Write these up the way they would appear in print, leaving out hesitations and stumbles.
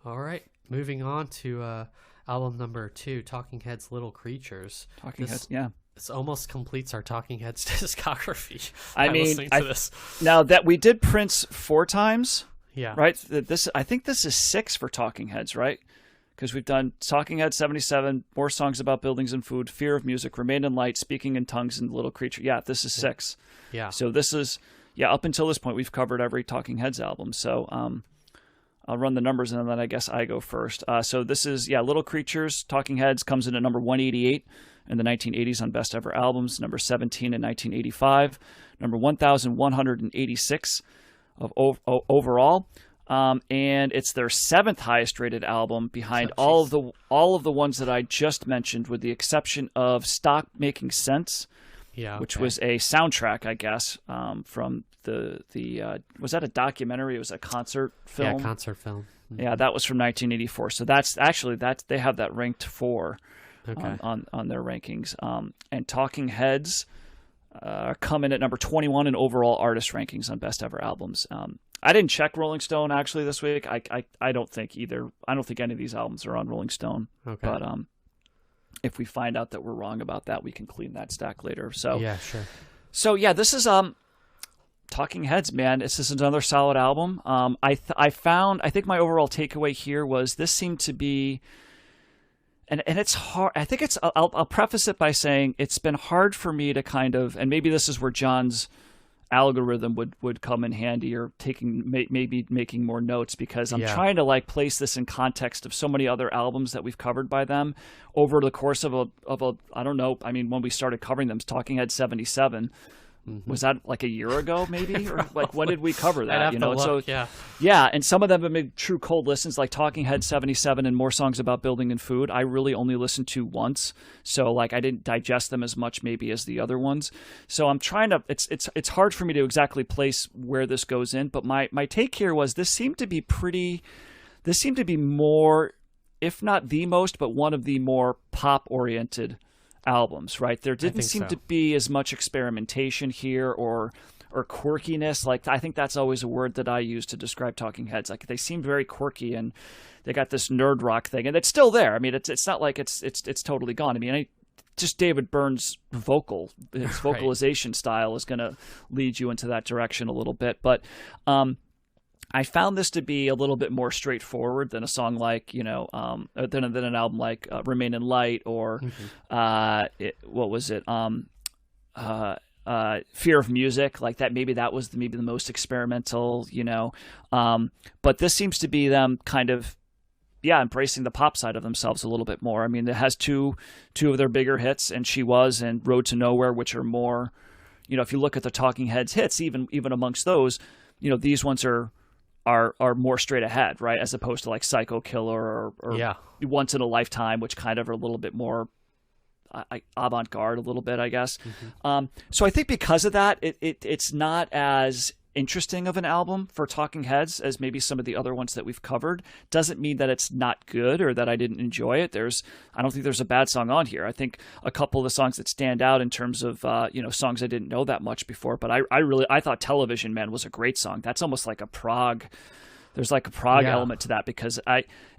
All right, moving on to album number 2, Talking Heads' Little Creatures. Heads, yeah. This almost completes our Talking Heads discography. I mean, listening to this. Now that we did Prince 4 times, yeah, right? I think this is 6 for Talking Heads, right? Because we've done Talking Heads 77, More Songs About Buildings and Food, Fear of Music, Remain in Light, Speaking in Tongues, and Little Creature. Yeah, this is 6. Yeah. So this is, up until this point, we've covered every Talking Heads album. So I'll run the numbers and then I guess I go first. So this is, Little Creatures, Talking Heads comes in at number 188 in the 1980s on Best Ever Albums, number 17 in 1985, number 1,186 of overall. And it's their 7th highest rated album behind all of the ones that I just mentioned, with the exception of Stop Making Sense, which was a soundtrack, I guess, from the was that a documentary? It was a concert film. Yeah, concert film. Mm-hmm. Yeah, that was from 1984. So that's actually they have that ranked 4 on their rankings. And Talking Heads come in at number 21 in overall artist rankings on Best Ever Albums. I didn't check Rolling Stone actually this week. I don't think any of these albums are on Rolling Stone. Okay. But if we find out that we're wrong about that, we can clean that stack later. So yeah, sure. So yeah, this is Talking Heads, man. This is another solid album. I think my overall takeaway here was this seemed to be, and it's hard. I think it's. I'll preface it by saying it's been hard for me to kind of, and maybe this is where John's algorithm would come in handy, or maybe making more notes, because I'm trying to like place this in context of so many other albums that we've covered by them over the course of a I don't know. I mean, when we started covering them, Talking Head 77. Was that like a year ago, maybe? Or like when did we cover that? I'd have to look, yeah. And some of them have been true cold listens, like Talking Head 77 and More Songs About Building and Food. I really only listened to once, so like I didn't digest them as much maybe as the other ones. So I'm trying to. It's hard for me to exactly place where this goes in. But my take here was this seemed to be more, if not the most, but one of the more pop oriented albums, right? There didn't seem to be as much experimentation here or quirkiness. Like, I think that's always a word that I use to describe Talking Heads. Like, they seem very quirky, and they got this nerd rock thing, and it's still there. I mean, it's not like it's totally gone. I mean, just David Byrne's his vocalization style is going to lead you into that direction a little bit. But I found this to be a little bit more straightforward than a song like, than an album like Remain in Light, or what was it? Fear of Music, like that. Maybe that was the most experimental, but this seems to be them kind of, embracing the pop side of themselves a little bit more. I mean, it has two of their bigger hits, and She Was and Road to Nowhere, which are more, if you look at the Talking Heads hits, even amongst those, these ones are more straight ahead, right? As opposed to like Psycho Killer or Once in a Lifetime, which kind of are a little bit more avant-garde, a little bit, I guess. So I think because of that, it's not as interesting of an album for Talking Heads as maybe some of the other ones that we've covered. Doesn't mean that it's not good or that I didn't enjoy it. I don't think there's a bad song on here. I think a couple of the songs that stand out in terms of songs I didn't know that much before, but I thought Television Man was a great song. That's almost like a prog. There's like a prog element to that, because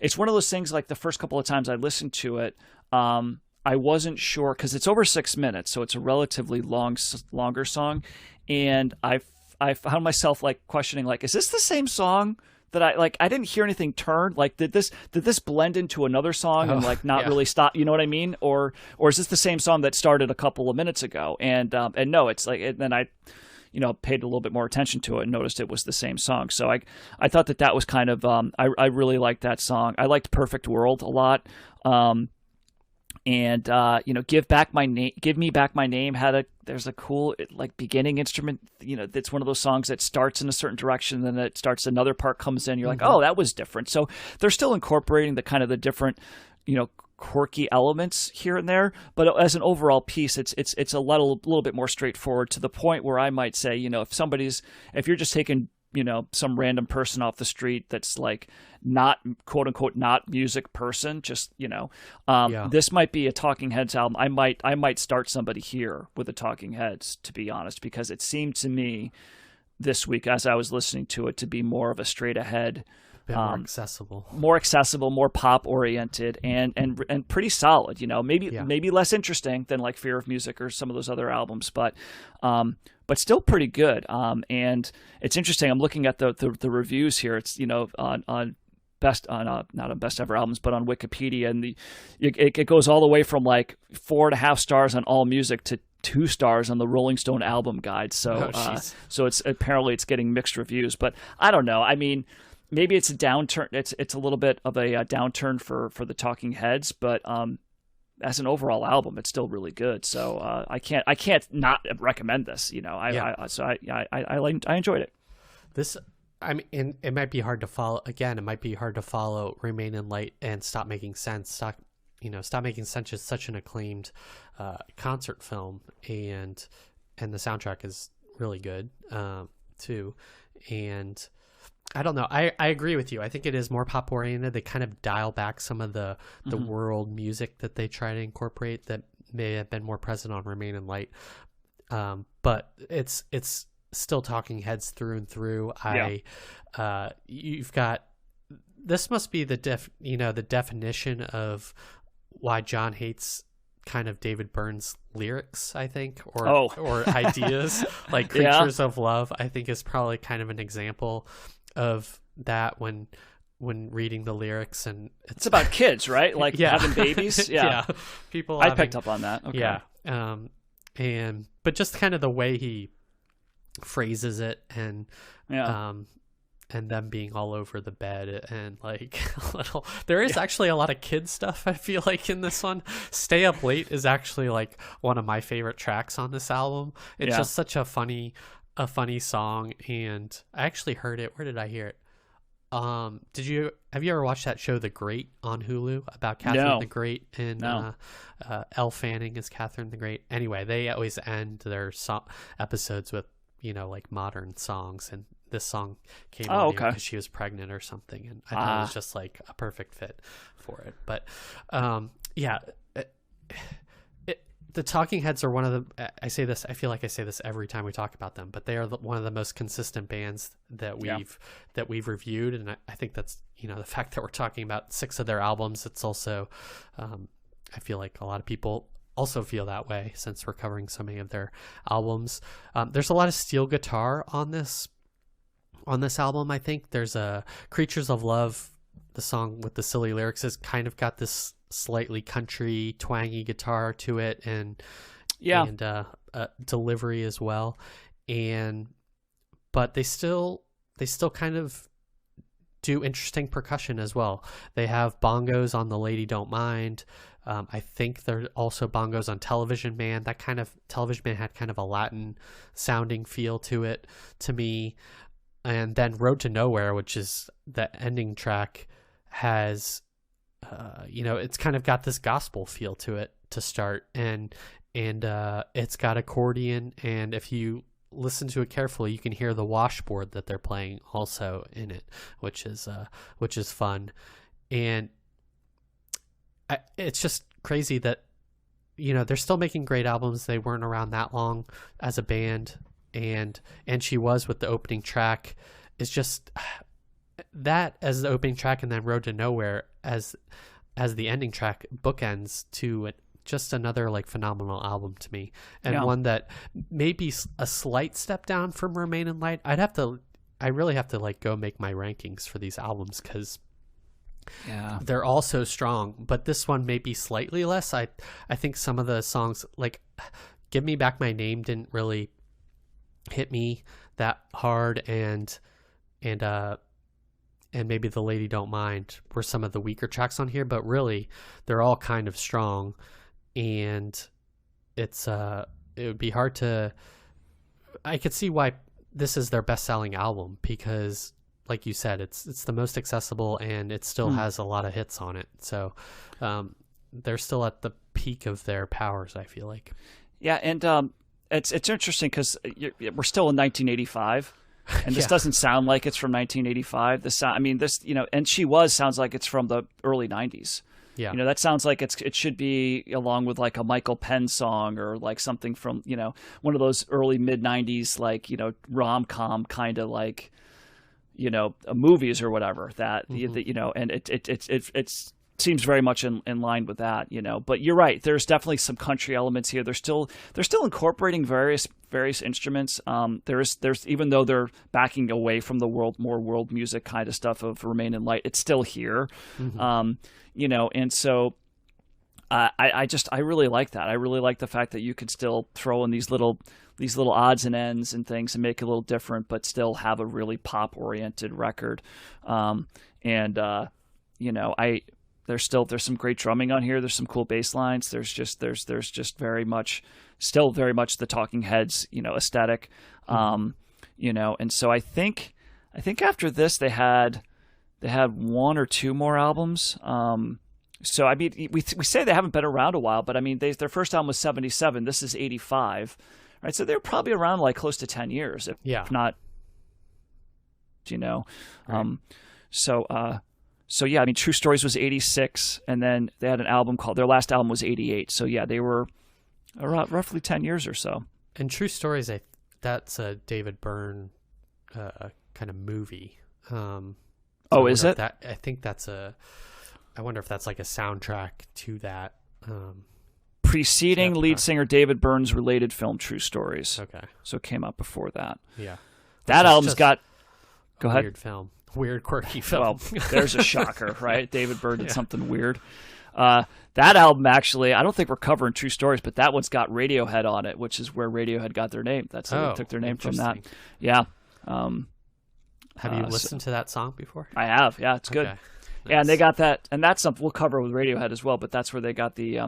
it's one of those things, like the first couple of times I listened to it, I wasn't sure, because it's over 6 minutes, so it's a relatively longer song, and I found myself like questioning, like, is this the same song that I didn't hear anything turn? Like, did this blend into another song and like not really stop? You know what I mean? Or is this the same song that started a couple of minutes ago? And no, it's like, and then I, paid a little bit more attention to it and noticed it was the same song. So I thought that was kind of, I really liked that song. I liked Perfect World a lot. And Give Me Back My Name there's a cool like beginning instrument, that's one of those songs that starts in a certain direction, then it starts, another part comes in, you're like, oh, that was different. So they're still incorporating the different, quirky elements here and there, but as an overall piece, it's a little bit more straightforward, to the point where I might say, if you're just taking some random person off the street that's like not, quote unquote, not music person, just, this might be a Talking Heads album. I might start somebody here with the Talking Heads, to be honest, because it seemed to me this week, as I was listening to it, to be more of a straight ahead bit more accessible, more pop oriented, and pretty solid. Maybe less interesting than like Fear of Music or some of those other albums, but still pretty good. And it's interesting. I'm looking at the reviews here. It's on not on Best Ever Albums, but on Wikipedia, and it goes all the way from like 4.5 stars on All Music to 2 stars on the Rolling Stone Album Guide. So so it's apparently getting mixed reviews, but I don't know. I mean, maybe it's a downturn. It's a little bit of a downturn for the Talking Heads, but as an overall album, it's still really good. So I can't not recommend this. I enjoyed it. I mean, it might be hard to follow. Again, it might be hard to follow Remain in Light and Stop Making Sense. Stop Making Sense is such an acclaimed concert film, and the soundtrack is really good too. And I don't know. I agree with you. I think it is more pop oriented. They kind of dial back some of the world music that they try to incorporate that may have been more present on Remain in Light. But it's still Talking Heads through and through. You've got, this must be the definition of why John hates kind of David Byrne's lyrics, I think, or ideas. Like Creatures of Love, I think, is probably kind of an example of that when reading the lyrics. And it's about kids, right? Like having babies. People I picked up on that. Okay. But just kind of the way he phrases it, and them being all over the bed, and like there is actually a lot of kid stuff, I feel like, in this one. Stay Up Late is actually like one of my favorite tracks on this album. It's just such a funny song, and I actually heard it. Where did I hear it? Have you ever watched that show The Great on Hulu about Catherine the Great? And Elle Fanning is Catherine the Great. Anyway, they always end their episodes with like modern songs, and this song came on because she was pregnant or something, and I thought it was just like a perfect fit for it. But the Talking Heads are one of the, I feel like I say this every time we talk about them, but they are one of the most consistent bands that we've reviewed, and I think that's the fact that we're talking about 6 of their albums. It's also I feel like a lot of people also feel that way since we're covering so many of their albums. There's a lot of steel guitar on this album. I think there's a Creatures of Love, the song with the silly lyrics, has kind of got this slightly country twangy guitar to it, and delivery as well. But they still kind of do interesting percussion as well. They have bongos on The Lady Don't Mind. I think there are also bongos on Television Man. Television Man had kind of a Latin sounding feel to it, to me. And then Road to Nowhere, which is the ending track, has, it's kind of got this gospel feel to it to start. And it's got accordion. And if you listen to it carefully, you can hear the washboard that they're playing also in it, which is fun. And it's just crazy that they're still making great albums. They weren't around that long as a band, and She Was with the opening track is just that as the opening track, and then Road to Nowhere as the ending track bookends to just another like phenomenal album to me, and one that may be a slight step down from Remain in Light. I really have to like go make my rankings for these albums, because they're all so strong, but this one may be slightly less. I think some of the songs, like Give Me Back My Name, didn't really hit me that hard, and maybe The Lady Don't Mind were some of the weaker tracks on here, but really they're all kind of strong. And it would be hard to, I could see why this is their best-selling album, because like you said, it's the most accessible, and it still has a lot of hits on it. So they're still at the peak of their powers, I feel like. Yeah, and it's interesting because we're still in 1985, and this doesn't sound like it's from 1985. And She Was sounds like it's from the early 90s. Yeah, that sounds like it should be along with like a Michael Penn song, or like something from one of those early mid 90s, like rom-com kind of like movies or whatever that, Mm-hmm. and it seems very much in line with that, but you're right. There's definitely some country elements here. They're still incorporating various instruments. There's even though they're backing away from the more world music kind of stuff of Remain in Light, it's still here. Mm-hmm. And so I really like that. I really like the fact that you could still throw in these little odds and ends and things and make it a little different, but still have a really pop oriented record. There's some great drumming on here. There's some cool bass lines. There's just very much the Talking Heads, aesthetic. And so I think after this they had one or two more albums. So I mean, we say they haven't been around a while, but I mean, their first album was 77. This is 85, right? So they're probably around like close to 10 years, if not, Right. So yeah, I mean, True Stories was 86, and then they had an album their last album was 88. So yeah, they were around roughly 10 years or so. And True Stories, that's a David Byrne kind of movie. Is it? I think that's I wonder if that's like a soundtrack to that. Preceding lead singer David Byrne's related film True Stories. Okay. So it came out before that. Yeah. That album's got... Go ahead. Weird film. Weird, quirky film. Well, there's a shocker, right? David Byrne did something weird. That album, actually, I don't think we're covering True Stories, but that one's got Radiohead on it, which is where Radiohead got their name. That's how they took their name from that. Yeah. Have you listened to that song before? I have. Yeah, it's good. Okay. Nice. Yeah, and they got that, and that's something we'll cover with Radiohead as well, but that's where they got the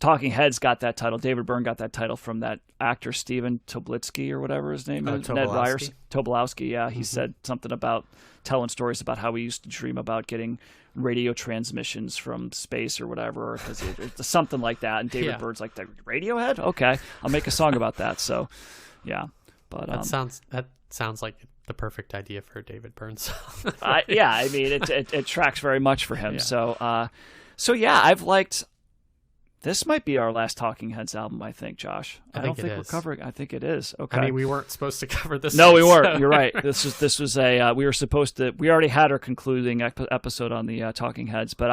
Talking Heads got that title. David Byrne got that title from that actor Steven Tobolowsky or whatever his name is. Ned Ryers. Tobolowsky, yeah. He said something about telling stories about how he used to dream about getting radio transmissions from space or whatever, because it's something like that. And David Byrne's like, Radiohead? Okay, I'll make a song about that. So, yeah. But that sounds like the perfect idea for a David Byrne song. Yeah, I mean, it tracks very much for him. Yeah. So yeah, I've liked. This might be our last Talking Heads album, I think, Josh. I don't think we're covering. I think it is. Okay. I mean, we weren't supposed to cover this. No, we weren't. You're right. This was a. We were supposed to. We already had our concluding episode on the Talking Heads, but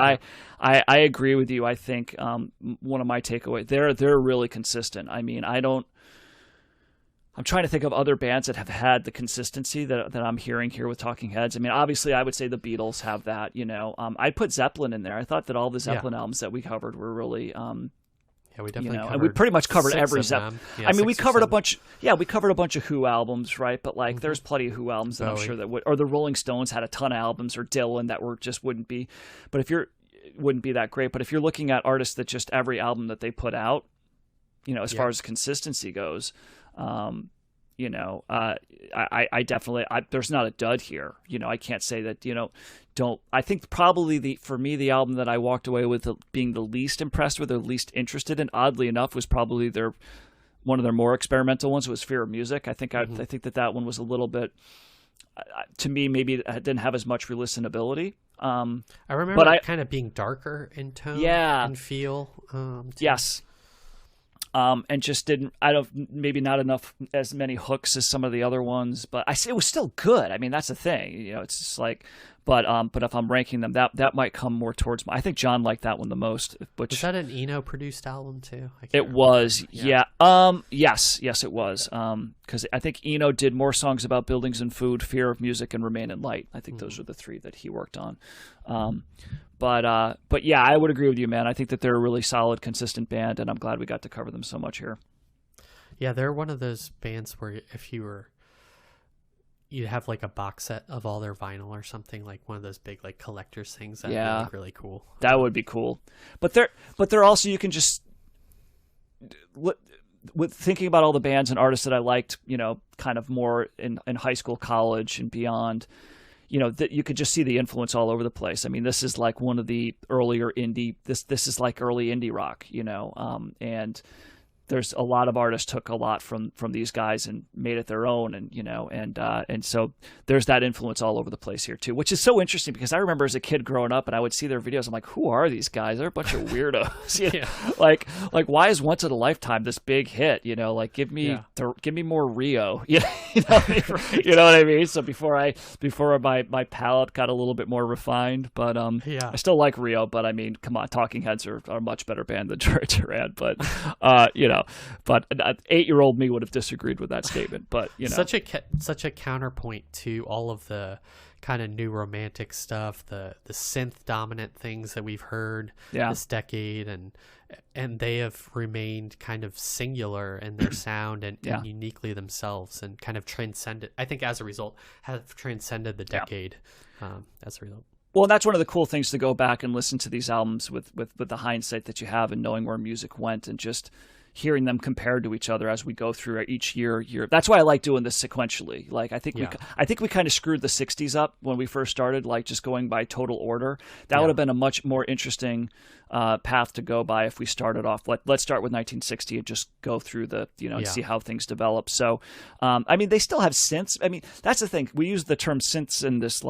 I agree with you. I think one of my takeaways. They're really consistent. I mean, I'm trying to think of other bands that have had the consistency that I'm hearing here with Talking Heads. I mean, obviously, I would say the Beatles have that. I'd put Zeppelin in there. I thought that all the Zeppelin albums that we covered were really, we definitely covered, and we pretty much covered every Zeppelin. I mean, we covered a bunch. Yeah, we covered a bunch of Who albums, right? But like, there's plenty of Who albums that I'm sure that or the Rolling Stones had a ton of albums, or Dylan that wouldn't be. But wouldn't be that great. But if you're looking at artists that just every album that they put out, as far as consistency goes. I definitely, there's not a dud here. I can't say that, I think probably for me, the album that I walked away with being the least impressed with or least interested in, oddly enough, was probably one of their more experimental ones was Fear of Music. I think I think that one was a little bit, to me, maybe it didn't have as much re-listenability. I remember it kind of being darker in tone and feel. Yes. And just maybe not as many hooks as some of the other ones, but it was still good. I mean, that's the thing, it's just like, but if I'm ranking them, that might come more towards I think John liked that one the most. Was that an Eno produced album too? It was, yeah. Yes, it was. Cause I think Eno did more songs about buildings and food, Fear of Music, and Remain in Light. I think those are the three that he worked on. But yeah, I would agree with you, man. I think that they're a really solid, consistent band, and I'm glad we got to cover them so much here. Yeah, they're one of those bands where if you'd have like a box set of all their vinyl or something, like one of those big like collector's things. That'd be like really cool. That would be cool. But they're also, you can just with thinking about all the bands and artists that I liked, kind of more in high school, college, and beyond. That you could just see the influence all over the place. I mean, this is like one of the earlier indie. This is like early indie rock, and there's a lot of artists took a lot from these guys and made it their own, and and so there's that influence all over the place here too, which is so interesting because I remember as a kid growing up and I would see their videos. I'm like, who are these guys? They're a bunch of weirdos. Yeah. Like why is Once in a Lifetime this big hit? Like give me more Rio. You know what I mean? Right. You know what I mean? So before my palate got a little bit more refined, but Yeah. I still like Rio. But I mean, come on, Talking Heads are a much better band than Duran. But but an 8-year-old me would have disagreed with that statement. But such a counterpoint to all of the kind of new romantic stuff, the synth dominant things that we've heard this decade, and they have remained kind of singular in their sound and uniquely themselves, and kind of transcended. I think as a result, have transcended the decade. As a result. Well, that's one of the cool things to go back and listen to these albums with the hindsight that you have and knowing where music went and just hearing them compared to each other as we go through each year. That's why I like doing this sequentially. Like I think we kind of screwed the 60s up when we first started, like just going by total order. That would have been a much more interesting path to go by if we started off. Let's start with 1960 and just go through the and see how things develop. So I mean, they still have synths. I mean, that's the thing. We use the term synths in this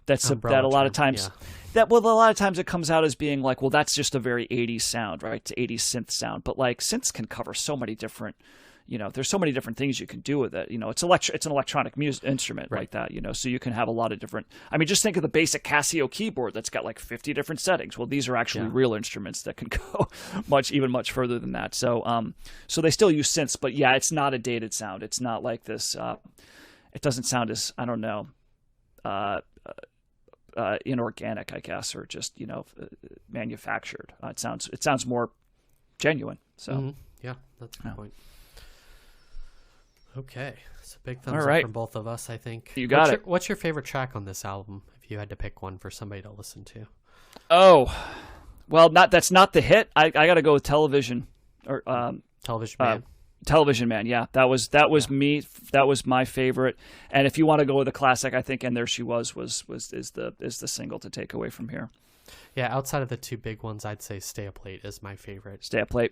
that's that a lot of times. A lot of times it comes out as being like, well, that's just a very 80s sound, right? It's 80s synth sound. But like synths can cover so many different, there's so many different things you can do with it. It's an electronic instrument like that, so you can have a lot of different, I mean, just think of the basic Casio keyboard that's got like 50 different settings. Well, these are actually real instruments that can go much further than that. So, so they still use synths, but it's not a dated sound. It's not like this, it doesn't sound as, I don't know, inorganic, I guess, or just manufactured. It sounds more genuine. So yeah, that's a good point. Okay, so big thumbs up from both of us, I think. You got it. What's your favorite track on this album, if you had to pick one for somebody to listen to? Oh, well, that's not the hit. I got to go with Television or Television Man. Television Man, yeah, that was me. That was my favorite. And if you want to go with a classic, I think "And There She Was" is the single to take away from here. Yeah, outside of the two big ones, I'd say "Stay Up Late" is my favorite. "Stay Up Late,"